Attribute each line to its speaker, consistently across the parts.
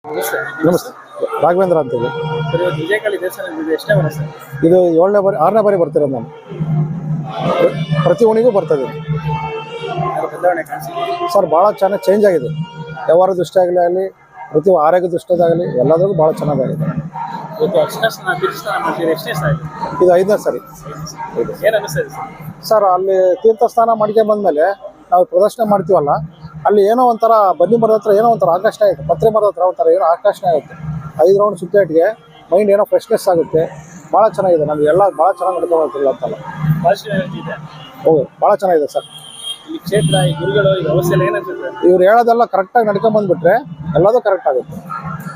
Speaker 1: ನಮಸ್ತೆ.
Speaker 2: ನಮಸ್ತೆ, ರಾಘವೇಂದ್ರ ಅಂತೇಳಿ.
Speaker 1: ಸರ್, ಇವತ್ತು ವಿಜಯಕಾಳಿ ದೇವಸ್ಥಾನ ಇದು ಎಷ್ಟನೇ ವರ್ಷ ಸರ್?
Speaker 2: ಇದು 7ನೇ ಬಾರಿ 6ನೇ ಬಾರಿ ಬರ್ತಿರೋದು ನಾನು. ಪ್ರತಿ ಓಣಿಗೂ ಬರ್ತದೆ
Speaker 1: ಬದಲಾವಣೆ ಕಾಣಿಸಿದೆ
Speaker 2: ಸರ್. ಭಾಳ ಚೆನ್ನಾಗಿ ಚೇಂಜ್ ಆಗಿದೆ. ವ್ಯವಹಾರ ದೃಷ್ಟಿಯಾಗಲಿ ಆಗಲಿ, ಪ್ರತಿ ಆರೋಗ್ಯ ದೃಷ್ಟಿಯಾಗಲಿ ಎಲ್ಲದಕ್ಕೂ ಭಾಳ ಚೆನ್ನಾಗಾಗಿದೆ.
Speaker 1: ಇವತ್ತು ಅರ್ಶಿನ ತೀರ್ಥಸ್ಥಾನ ಮಾಡ್ತೀರಿ, ಎಷ್ಟನೇ ಸಲ ಇದು?
Speaker 2: ಇದು 5ನೇ ಸರಿ
Speaker 1: ಏನು ಅನಿಸ್ತದೆ ಸರ್?
Speaker 2: ಸರ್. ಅಲ್ಲಿ ತೀರ್ಥಸ್ಥಾನ ಮಾಡ್ಕೊಂಡು ಬಂದಮೇಲೆ ನಾವು ಪ್ರದರ್ಶನ ಮಾಡ್ತೀವಲ್ಲ, ಅಲ್ಲಿ ಏನೋ ಒಂಥರ ಬನ್ನಿ ಮರದ ಹತ್ರ ಏನೋ ಒಂಥರ ಆಕರ್ಷಣೆ ಆಗುತ್ತೆ. ಪತ್ರೆ ಮರದ ಹತ್ರ ಒಂಥರ ಏನೋ ಆಕರ್ಷಣೆ ಆಗುತ್ತೆ. 5 ರೌಂಡ್ ಸುತ್ತೇಟ್ಗೆ ಮೈಂಡ್ ಏನೋ ಫ್ರೆಶ್ನೆಸ್ ಆಗುತ್ತೆ. ಭಾಳ ಚೆನ್ನಾಗಿದೆ. ನಮಗೆಲ್ಲ ಭಾಳ ಚೆನ್ನಾಗಿ ನಡ್ಕೊಳ್ತಿಲ್ಲ ಅಂತಲ್ಲ,
Speaker 1: ಪಾಸಿಟಿವ್ ಎನರ್ಜಿ ಇದೆ.
Speaker 2: ಹೌದು, ಭಾಳ ಚೆನ್ನಾಗಿದೆ ಸರ್.
Speaker 1: ಈ ಕ್ಷೇತ್ರ, ಈ ಗುರುಗಳು, ಈ ವ್ಯವಸ್ಥೆ ಎಲ್ಲ ಏನಂತಂದ್ರೆ
Speaker 2: ಇವ್ರು ಹೇಳೋದೆಲ್ಲ ಕರೆಕ್ಟಾಗಿ ನಡ್ಕೊಂಬಂದ್ಬಿಟ್ರೆ ಎಲ್ಲದೂ ಕರೆಕ್ಟ್ ಆಗುತ್ತೆ.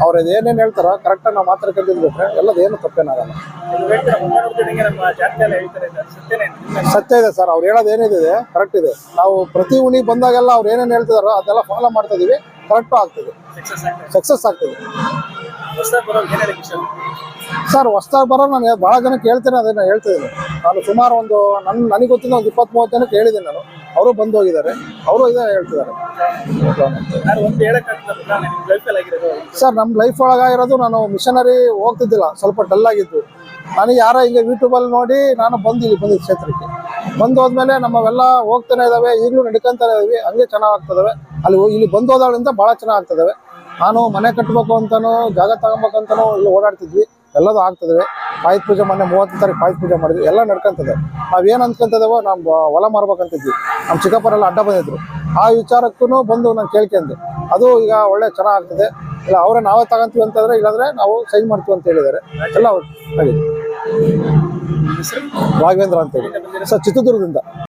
Speaker 2: ಅವ್ರು ಏನೇನು ಹೇಳ್ತಾರೋ ಕರೆಕ್ಟಾಗಿ ನಾವು ಮಾತ್ರ ಕಲ್ತಿದ್ಬಿಟ್ರೆ ಎಲ್ಲದೇನು ತಪ್ಪೇನಾಗಲ್ಲ.
Speaker 1: ನೀವು ಹೇಳ್ತೀರಾ ಮುಂದೆ ನಮ್ಮ ಜಾತಿ ಎಲ್ಲ ಹೇಳ್ತಾರೆ, ಸತ್ಯನೇ
Speaker 2: ಸತ್ಯ ಇದೆ ಸರ್. ಅವ್ರು ಹೇಳೋದು ಏನಿದೆ ಕರೆಕ್ಟ್ ಇದೆ. ನಾವು ಪ್ರತಿ ಉಣಿ ಬಂದಾಗೆಲ್ಲ ಅವ್ರು ಏನೇನು ಹೇಳ್ತಿದಾರೋ ಅದೆಲ್ಲ ಫಾಲೋ ಮಾಡ್ತಾ ಇದೀವಿ. ಕರೆಕ್ಟು ಆಗ್ತದೆ, ಸಕ್ಸಸ್ ಆಗ್ತದೆ
Speaker 1: ಹೊಸದಾಗಿ ಬರೋದು ಏನು ಹೇಳಕ್ಕೆ ಇಷ್ಟ?
Speaker 2: ಸರ್. ಹೊಸ್ದಾಗಿ ಬರೋ ನಾನು ಭಾಳ ಜನಕ್ಕೆ ಹೇಳ್ತೇನೆ, ಅದನ್ನು ಹೇಳ್ತಿದ್ದೀನಿ. ನಾನು ಸುಮಾರು ನನಗೆ ಗೊತ್ತಿಲ್ಲ ಒಂದು 20-30 ಜನಕ್ಕೆ ಹೇಳಿದ್ದೀನಿ ನಾನು. ಅವರು ಬಂದು ಹೋಗಿದ್ದಾರೆ, ಅವರು ಇದೇ ಹೇಳ್ತಿದ್ದಾರೆ.
Speaker 1: ನಾನು ಒಂದು ಹೇಳಕ್ಕಾಗ್ತದೆ ನಿಮ್ಮ ಲೈಫಲ್ಲಿ ಆಗಿರೋದು
Speaker 2: ಸರ್. ನಮ್ಮ ಲೈಫ್ ಒಳಗಾಗಿರೋದು, ನಾನು ಮಿಷನರಿ ಹೋಗ್ತಿದ್ದಿಲ್ಲ, ಸ್ವಲ್ಪ ಡಲ್ ಆಗಿದ್ದು. ನನಗೆ ಯಾರೋ ಹಿಂಗೆ ಯೂಟ್ಯೂಬಲ್ಲಿ ನೋಡಿ ನಾನು ಬಂದಿದ್ದೆ ಕ್ಷೇತ್ರಕ್ಕೆ. ಬಂದು ಹೋದ್ಮೇಲೆ ನಮ್ಮವೆಲ್ಲ ಹೋಗ್ತಾನೆ ಇದ್ದಾವೆ, ಈಗಲೂ ನಡ್ಕೊಂತಾನೆ ಇದ್ದೀವಿ. ಹಂಗೆ ಚೆನ್ನಾಗಿ ಆಗ್ತದವೆ. ಇಲ್ಲಿ ಬಂದು ಹೋದಾಳಿಂದ ಭಾಳ ಚೆನ್ನಾಗಿ ಆಗ್ತದವೆ. ನಾನು ಮನೆ ಕಟ್ಟಬೇಕು ಅಂತನೋ ಜಾಗ ತಗೊಬೇಕಂತನೋ ಇಲ್ಲಿ ಓಡಾಡ್ತಿದ್ವಿ, ಎಲ್ಲದೂ ಆಗ್ತದೆ. ಆಯುಧ ಪೂಜೆ ಮೊನ್ನೆ 30ನೇ ತಾರೀಕು ಆಯುಧ ಪೂಜೆ ಮಾಡಿದ್ವಿ. ಎಲ್ಲ ನಡ್ಕೊಂತದೆ. ನಾವೇನು ಅಂದ್ಕೊಂತಿದ್ದೇವೋ ನಮ್ಮ ಹೊಲ ಮಾರ್ಬೇಕಂತಿದ್ವಿ. ನಮ್ಮ ಚಿಕ್ಕಪ್ಪರೆಲ್ಲ ಅಡ್ಡ ಬಂದಿದ್ರು. ಆ ವಿಚಾರಕ್ಕೂ ಬಂದು ನಾನು ಕೇಳ್ಕೊಂಡೆ. ಅದು ಈಗ ಒಳ್ಳೆ ಚೆನ್ನಾಗಿ ಆಗ್ತದೆ. ಇಲ್ಲ ಅವರೇ ನಾವೇ ತಗೊಂತೀವಿ ಅಂತಂದರೆ, ಇಲ್ಲಾಂದರೆ ನಾವು ಸೈನ್ ಮಾಡ್ತೀವಿ ಅಂತ ಹೇಳಿದ್ದಾರೆ. ಎಲ್ಲ ಆಗಿದೆ. ರಾಘವೇಂದ್ರ ಅಂತೇಳಿ ಸರ್, ಚಿತ್ರದುರ್ಗದಿಂದ.